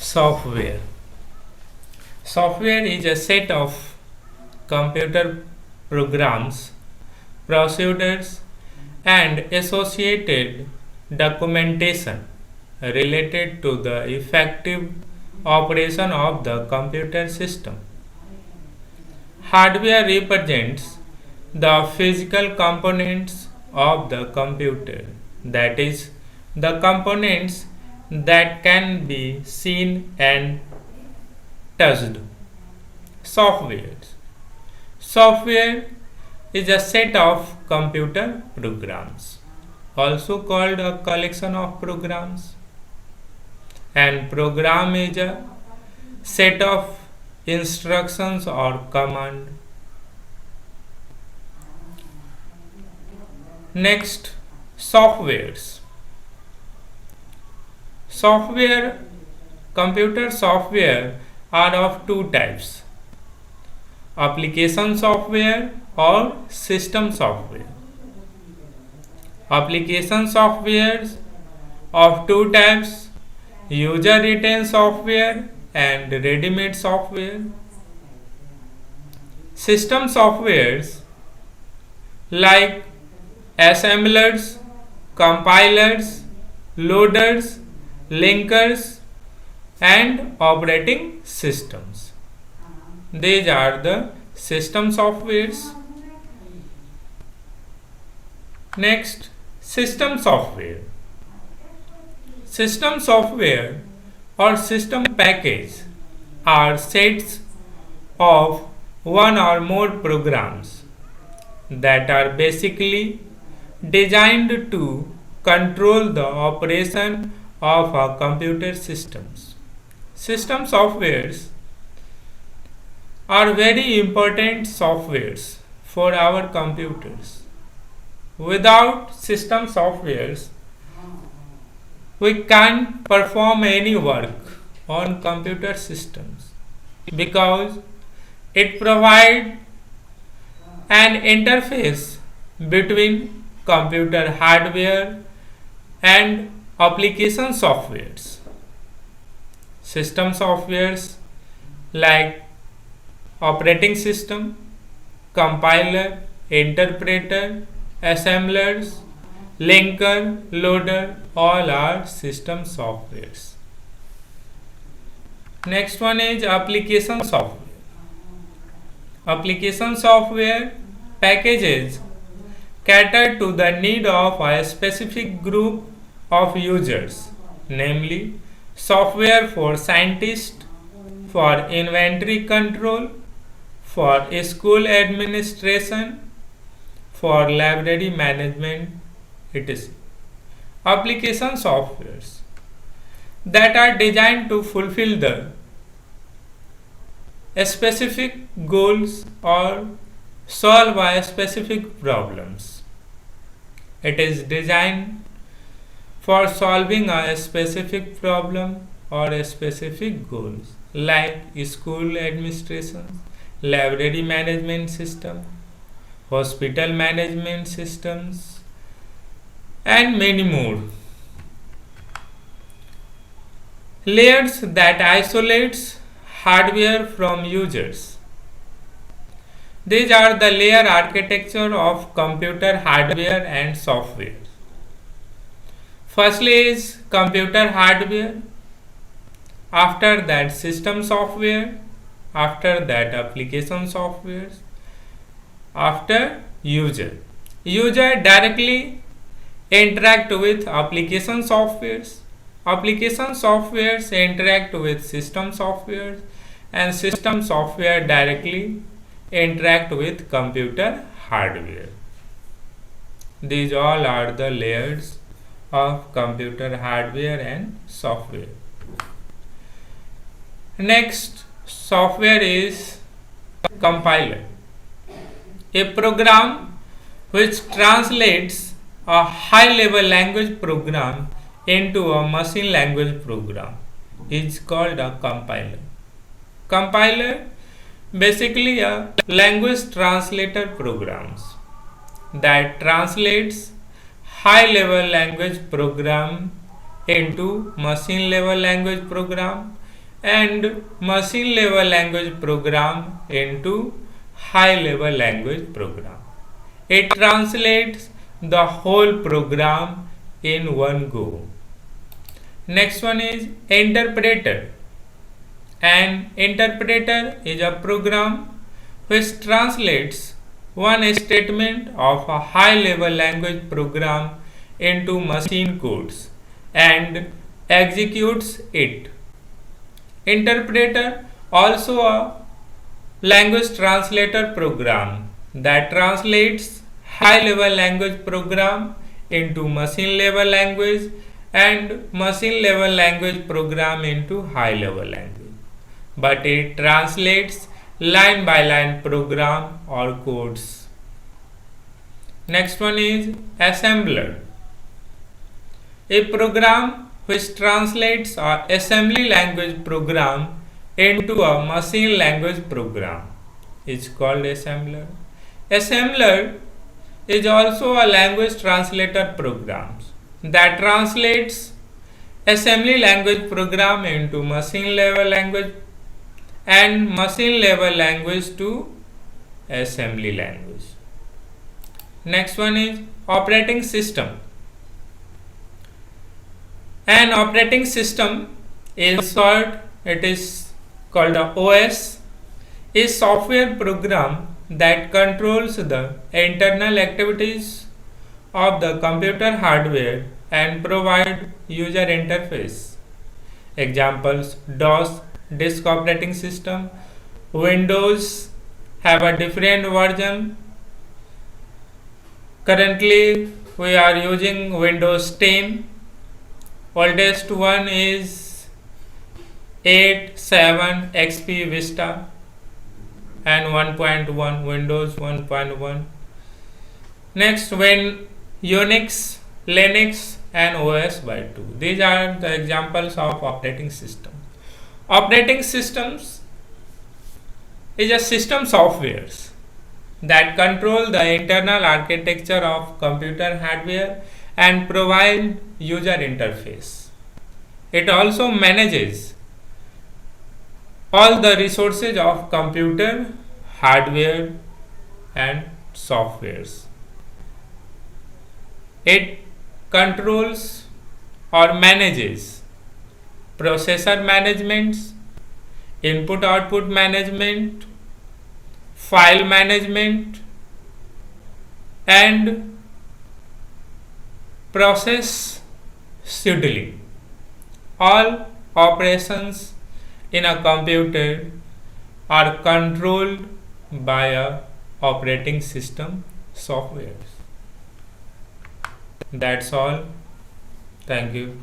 Software. Software is a set of computer programs, procedures, and associated documentation related to the effective operation of the computer system. Hardware represents the physical components of the computer, that is, the components that can be seen and touched. Software. Software is a set of computer programs, also called a collection of programs. And program is a set of instructions or command. Next, softwares. Software, computer software are of two types: application software or system software. Application softwares of two types: user written software and ready-made software. System softwares like assemblers, compilers, loaders, linkers, and operating systems. These are the system softwares. Next, system software. System software or system package are sets of one or more programs that are basically designed to control the operation of our computer systems. System softwares are very important softwares for our computers. Without system softwares, we can't perform any work on computer systems because it provides an interface between computer hardware and application softwares. System softwares like operating system, compiler, interpreter, assemblers, linker, loader, all are system softwares. Next one is application software. Application software packages cater to the need of a specific group of users, namely software for scientists, for inventory control, for school administration, for library management, etc. Application softwares that are designed to fulfill the specific goals or solve a specific problems. It is designed for solving a specific problem or a specific goals like school administration, library management system, hospital management systems, and many more. Layers that isolates hardware from users. These are the layer architecture of computer hardware and software. Firstly is computer hardware, after that system software, after that application software, after user. User directly interact with application softwares. Application softwares interact with system softwares, and system software directly interact with computer hardware. These all are the layers of computer hardware and software. Next, software is compiler, a program which translates a high level language program into a machine language program is called a compiler. Compiler basically a language translator programs that translates high level language program into machine level language program and machine level language program into high level language program. It translates the whole program in one go. Next one is interpreter. An interpreter is a program which translates one statement of a high level language program into machine codes and executes it. Interpreter also a language translator program that translates high level language program into machine level language and machine level language program into high level language, but it translates line by line program or codes. Next one is assembler, a program which translates a assembly language program into a machine language program is called assembler. Assembler is also a language translator program that translates assembly language program into machine level language and machine level language to assembly language. Next one is operating system. An operating system is short, it is called a OS, a software program that controls the internal activities of the computer hardware and provide user interface. Examples: DOS, disk operating system. Windows have a different version. Currently we are using Windows 10. Oldest one is 8, 7, XP Vista and 1.1, Windows 1.1. Next, when Unix, Linux and OS by 2. These are the examples of operating system. Operating systems is a system softwares that control the internal architecture of computer hardware and provide user interface. It also manages all the resources of computer hardware and softwares. It controls or manages processor management, input output management, file management and process scheduling. All operations in a computer are controlled by a operating system software. That's all. Thank you.